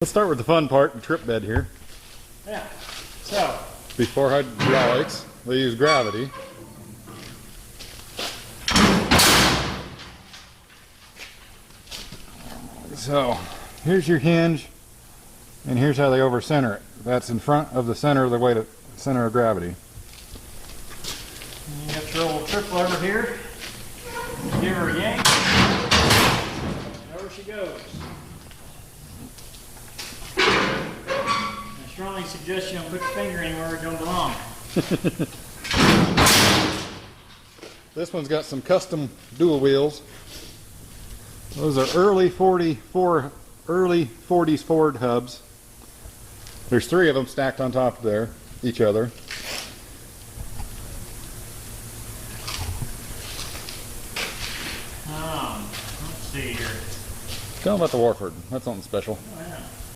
Let's start with the fun part, the trip bed here. Yeah. So, Before hydraulics, they use gravity. So, here's your hinge, and here's how they over center it. That's in front of the center of the weight of center of gravity. you got your old trip lever here. Give her a yank. There she goes. I strongly suggest you don't put your finger anywhere it don't belong. This one's got some custom dual wheels. Those are early 40s Ford hubs. There's 3 of them stacked on top of there, each other. Let's see here. Tell them about the Warford. That's something special. Well,